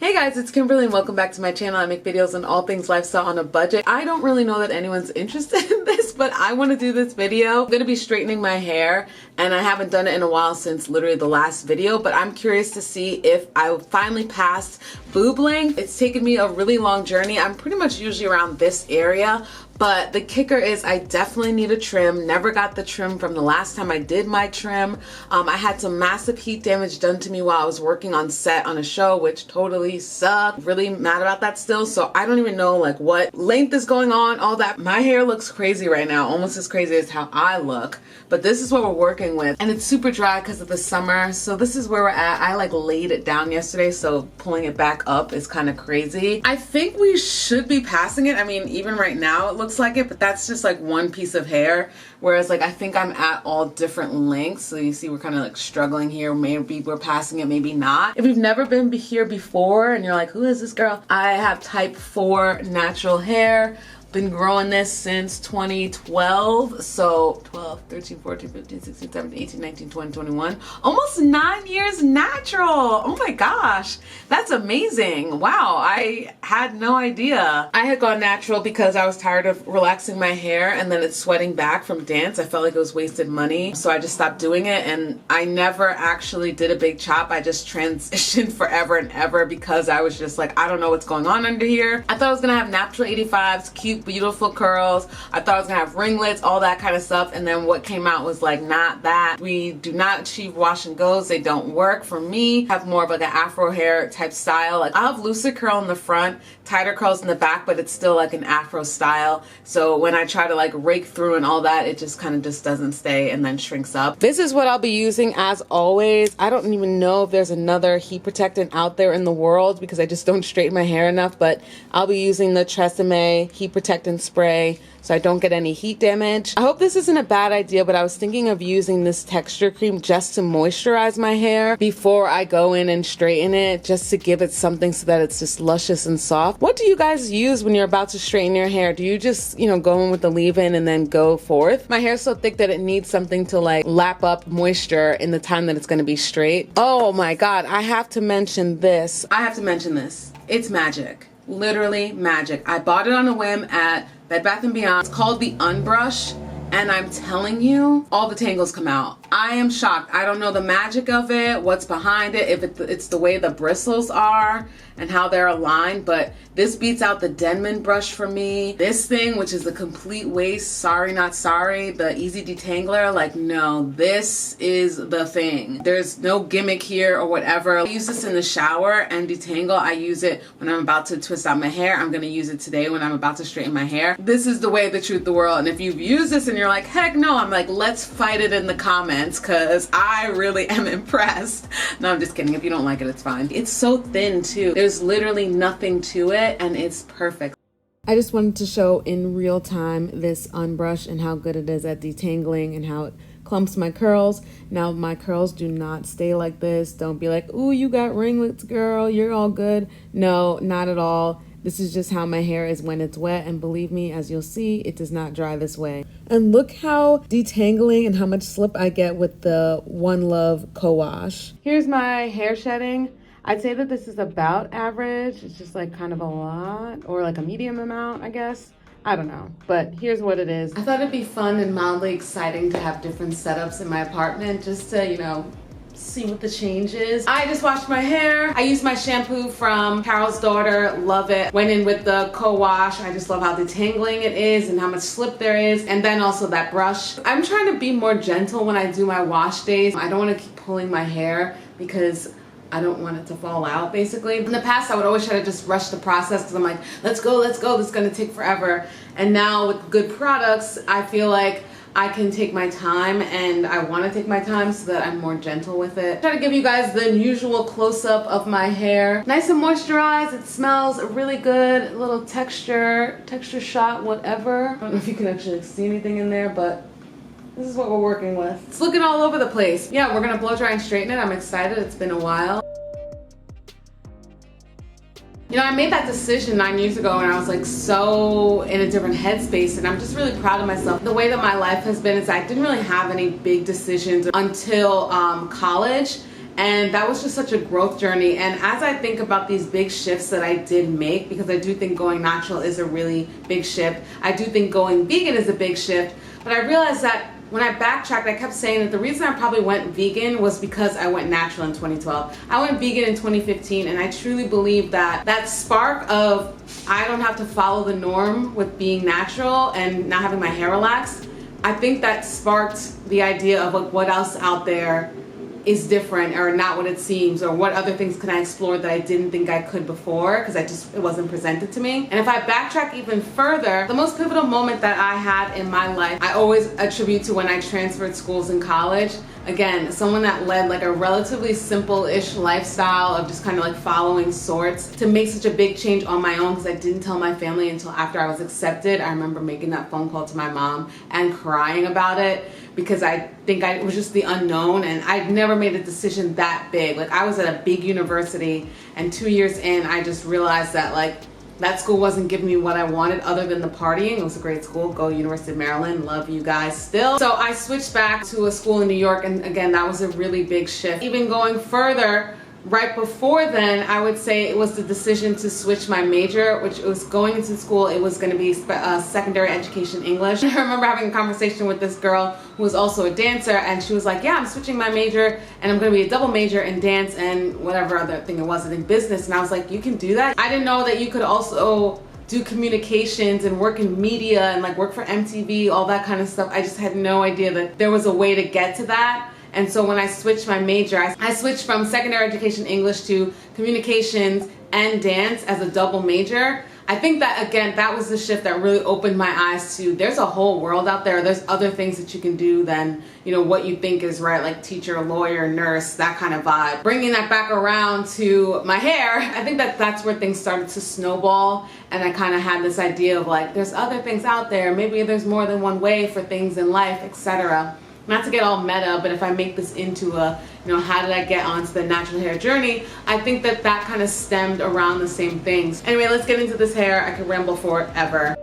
Hey guys, it's Kimberlee and welcome back to my channel. I make videos on all things lifestyle on a budget. I don't really know that anyone's interested in this, but I want to do this video. I'm going to be straightening my hair and I haven't done it in a while since literally the last video, but I'm curious to see if I finally passed boob length. It's taken me a really long journey. I'm pretty much usually around this area, but the kicker is I definitely need a trim. Never got the trim from the last time I did my trim. I had some massive heat damage done to me while I was working on set on a show, which totally sucked. Really mad about that still. So I don't even know like what length is going on, all that. My hair looks crazy right now, almost as crazy as how I look. But this is what we're working with. And it's super dry because of the summer. So this is where we're at. I like laid it down yesterday, so pulling it back up is kind of crazy. I think we should be passing it. I mean, even right now it looks like it, but that's just like one piece of hair. Whereas like I think I'm at all different lengths. So you see we're kind of like struggling here. Maybe we're passing it, maybe not. If you've never been here before and you're like, who is this girl? I have type 4 natural hair. Been growing this since 2012, so 12, 13, 14, 15, 16, 17, 18, 19, 20, 21, almost 9 years natural. Oh my gosh, that's amazing. Wow, I had no idea. I had gone natural because I was tired of relaxing my hair and then it's sweating back from dance. I felt like it was wasted money, so I just stopped doing it, and I never actually did a big chop. I just transitioned forever and ever because I was just like, I don't know what's going on under here. I thought I was gonna have natural 85s, cute, beautiful curls. I thought I was gonna have ringlets, all that kind of stuff, and then what came out was like not that. We do not achieve wash and goes. They don't work for me. I have more of like an afro hair type style. Like I have looser curl in the front, tighter curls in the back, but it's still like an afro style. So when I try to like rake through and all that, it just kind of just doesn't stay and then shrinks up. This is what I'll be using as always. I don't even know if there's another heat protectant out there in the world because I just don't straighten my hair enough, but I'll be using the Tresemme heat protectant spray so I don't get any heat damage. I hope this isn't a bad idea, but I was thinking of using this texture cream just to moisturize my hair before I go in and straighten it, just to give it something so that it's just luscious and soft. What do you guys use when you're about to straighten your hair? Do you just, go in with the leave-in and then go forth? My hair's so thick that it needs something to like lap up moisture in the time that it's going to be straight. Oh my god, I have to mention this. It's magic. Literally magic. I bought it on a whim at Bed Bath & Beyond. It's called the Unbrush, and I'm telling you, all the tangles come out. I am shocked. I don't know the magic of it, what's behind it, if it's the way the bristles are and how they're aligned, but this beats out the Denman brush for me. This thing, which is a complete waste, sorry not sorry, the Easy Detangler, like no, this is the thing. There's no gimmick here or whatever. I use this in the shower and detangle. I use it when I'm about to twist out my hair. I'm gonna use it today when I'm about to straighten my hair. This is the way, the truth, the world. And if you've used this and you're like, heck no, I'm like, let's fight it in the comments because I really am impressed. No, I'm just kidding. If you don't like it, it's fine. It's so thin too. There's literally nothing to it and it's perfect. I just wanted to show in real time this Unbrush and how good it is at detangling and how it clumps my curls. Now my curls do not stay like this. Don't be like, ooh, you got ringlets, girl, you're all good. No, not at all. This is just how my hair is when it's wet, and believe me, as you'll see, it does not dry this way. And look how detangling and how much slip I get with the One Love co-wash. Here's my hair shedding. I'd say that this is about average. It's just like kind of a lot, or like a medium amount, I guess. I don't know, but here's what it is. I thought it'd be fun and mildly exciting to have different setups in my apartment just to, see what the change is. I just washed my hair. I used my shampoo from Carol's Daughter, love it. Went in with the co-wash. I just love how detangling it is and how much slip there is. And then also that brush. I'm trying to be more gentle when I do my wash days. I don't want to keep pulling my hair because I don't want it to fall out, basically. In the past, I would always try to just rush the process because I'm like, let's go, this is gonna take forever. And now with good products, I feel like I can take my time, and I want to take my time so that I'm more gentle with it. Try to give you guys the usual close-up of my hair. Nice and moisturized. It smells really good. A little texture shot, whatever. I don't know if you can actually see anything in there, but this is what we're working with. It's looking all over the place. Yeah, we're gonna blow dry and straighten it. I'm excited. It's been a while. I made that decision 9 years ago and I was like so in a different headspace, and I'm just really proud of myself. The way that my life has been is I didn't really have any big decisions until college. And that was just such a growth journey. And as I think about these big shifts that I did make, because I do think going natural is a really big shift, I do think going vegan is a big shift, but I realized that when I backtracked, I kept saying that the reason I probably went vegan was because I went natural in 2012. I went vegan in 2015, and I truly believe that that spark of I don't have to follow the norm with being natural and not having my hair relaxed, I think that sparked the idea of like what else out there is different or not what it seems, or what other things can I explore that I didn't think I could before because it wasn't presented to me. And if I backtrack even further, the most pivotal moment that I had in my life, I always attribute to when I transferred schools in college. Again, someone that led like a relatively simple-ish lifestyle of just kind of like following sorts, to make such a big change on my own because I didn't tell my family until after I was accepted. I remember making that phone call to my mom and crying about it because I think it was just the unknown, and I'd never made a decision that big. Like I was at a big university, and 2 years in, I just realized that like that school wasn't giving me what I wanted other than the partying. It was a great school. Go University of Maryland. Love you guys still. So I switched back to a school in New York, and again, that was a really big shift. Even going further, right before then, I would say it was the decision to switch my major, which was going into school. It was going to be secondary education English. I remember having a conversation with this girl who was also a dancer, and she was like, yeah, I'm switching my major and I'm going to be a double major in dance and whatever other thing it was, I think business. And I was like, you can do that? I didn't know that you could also do communications and work in media and like work for MTV, all that kind of stuff. I just had no idea that there was a way to get to that. And so when I switched my major, I switched from secondary education English to communications and dance as a double major. I think that, again, that was the shift that really opened my eyes to there's a whole world out there. There's other things that you can do than, you know, what you think is right, like teacher, lawyer, nurse, that kind of vibe. Bringing that back around to my hair, I think that that's where things started to snowball. And I kind of had this idea of like, there's other things out there. Maybe there's more than one way for things in life, etc. Not to get all meta, but if I make this into a, you know, how did I get onto the natural hair journey, I think that that kind of stemmed around the same things. Anyway, let's get into this hair. I could ramble forever.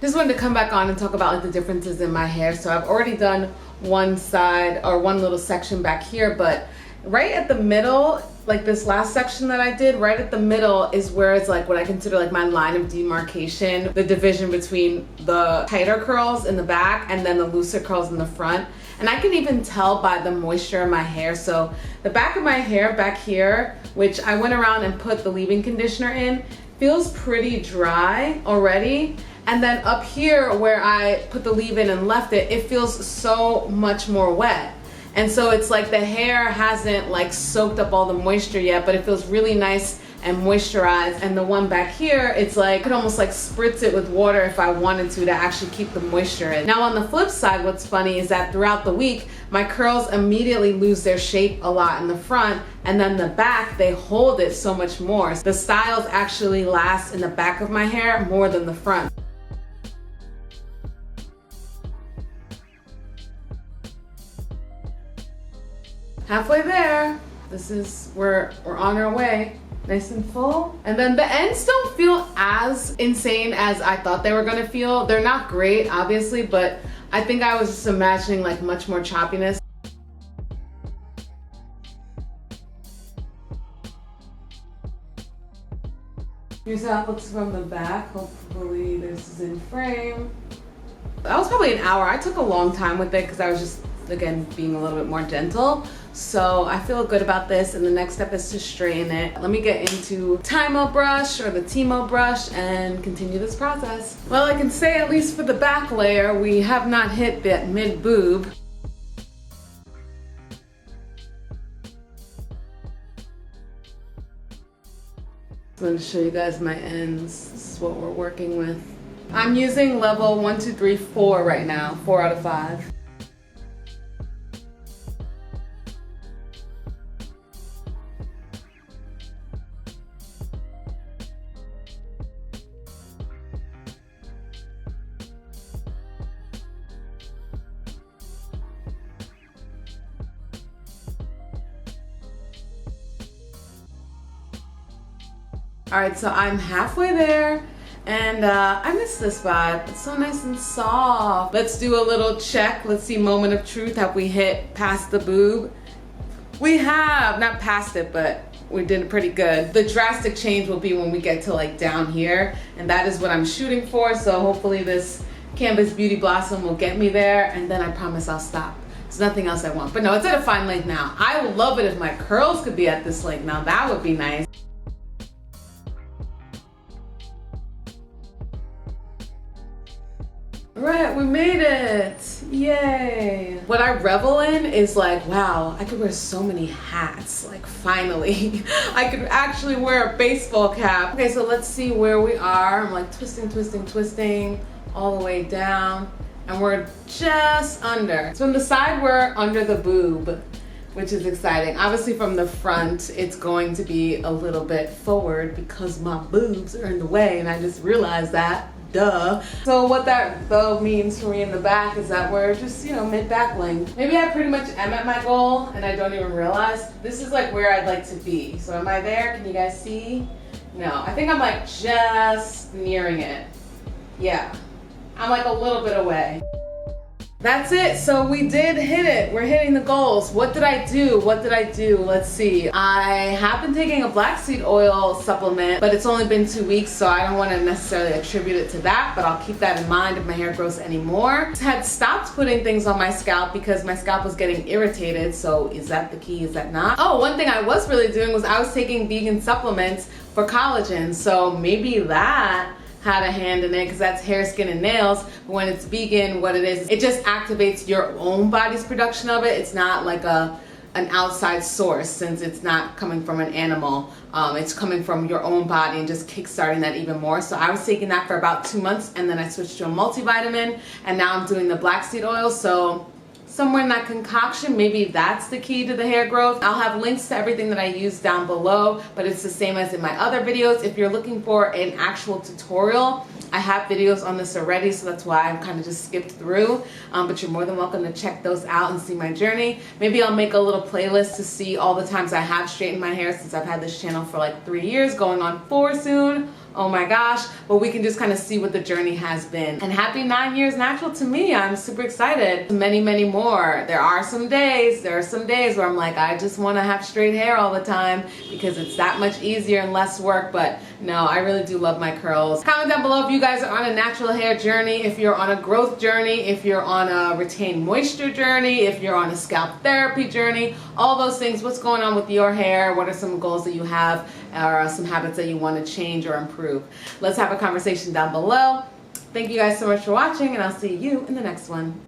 Just wanted to come back on and talk about like the differences in my hair. So I've already done one side or one little section back here, but right at the middle, like this last section that I did, right at the middle is where it's like what I consider like my line of demarcation, the division between the tighter curls in the back and then the looser curls in the front. And I can even tell by the moisture in my hair. So the back of my hair back here, which I went around and put the leave-in conditioner in, feels pretty dry already. And then up here where I put the leave-in and left it, it feels so much more wet. And so it's like the hair hasn't like soaked up all the moisture yet, but it feels really nice and moisturized. And the one back here, it's like I could almost like spritz it with water if I wanted to actually keep the moisture in. Now on the flip side, what's funny is that throughout the week, my curls immediately lose their shape a lot in the front, and then the back, they hold it so much more. The styles actually last in the back of my hair more than the front. Halfway there. This is where we're on our way. Nice and full. And then the ends don't feel as insane as I thought they were gonna feel. They're not great, obviously, but I think I was just imagining like much more choppiness. Here's how it looks from the back. Hopefully this is in frame. That was probably an hour. I took a long time with it because I was just, again, being a little bit more gentle. So I feel good about this, and the next step is to straighten it. Let me get into Tymo brush or the Timo brush and continue this process. Well, I can say at least for the back layer, we have not hit that mid boob. I'm going to show you guys my ends. This is what we're working with. I'm using level 1, 2, 3, 4 right now, 4 out of 5. Alright, so I'm halfway there. And I miss this vibe. It's so nice and soft. Let's do a little check. Let's see, moment of truth. Have we hit past the boob? We have. Not past it, but we did pretty good. The drastic change will be when we get to like down here. And that is what I'm shooting for. So hopefully this Canvas Beauty Blossom will get me there. And then I promise I'll stop. There's nothing else I want. But no, it's at a fine length now. I would love it if my curls could be at this length. Now that would be nice. Right, we made it! Yay! What I revel in is like, wow, I could wear so many hats. Like, finally. I could actually wear a baseball cap. Okay, so let's see where we are. I'm like twisting, twisting, twisting all the way down. And we're just under. So on the side, we're under the boob, which is exciting. Obviously from the front, it's going to be a little bit forward because my boobs are in the way, and I just realized that. Duh. So what that though means for me in the back is that we're just, you know, mid-back length. Maybe I pretty much am at my goal and I don't even realize. This is like where I'd like to be. So am I there? Can you guys see? No, I think I'm like just nearing it. Yeah, I'm like a little bit away. That's it. So we did hit it. We're hitting the goals. What did I do? What did I do? Let's see. I have been taking a black seed oil supplement, but it's only been 2 weeks, so I don't want to necessarily attribute it to that, but I'll keep that in mind if my hair grows anymore. I had stopped putting things on my scalp because my scalp was getting irritated, so is that the key? Is that not? Oh, one thing I was really doing was I was taking vegan supplements for collagen, so maybe that had a hand in it because that's hair, skin, and nails. But when it's vegan, what it is, it just activates your own body's production of it. It's not like an outside source, since it's not coming from an animal. It's coming from your own body and just kickstarting that even more. So I was taking that for about 2 months, and then I switched to a multivitamin, and now I'm doing the black seed oil. So somewhere in that concoction, maybe that's the key to the hair growth. I'll have links to everything that I use down below, but it's the same as in my other videos. If you're looking for an actual tutorial, I have videos on this already, so that's why I've kind of just skipped through. But you're more than welcome to check those out and see my journey. Maybe I'll make a little playlist to see all the times I have straightened my hair, since I've had this channel for like 3 years, going on 4 soon. Oh my gosh, but we can just kind of see what the journey has been. And happy 9 years natural to me. I'm super excited. Many, many more. There are some days where I'm like, I just want to have straight hair all the time because it's that much easier and less work. But no, I really do love my curls. Comment down below if you guys are on a natural hair journey, if you're on a growth journey, if you're on a retain moisture journey, if you're on a scalp therapy journey, all those things. What's going on with your hair? What are some goals that you have, or some habits that you want to change or improve? Let's have a conversation down below. Thank you guys so much for watching, and I'll see you in the next one.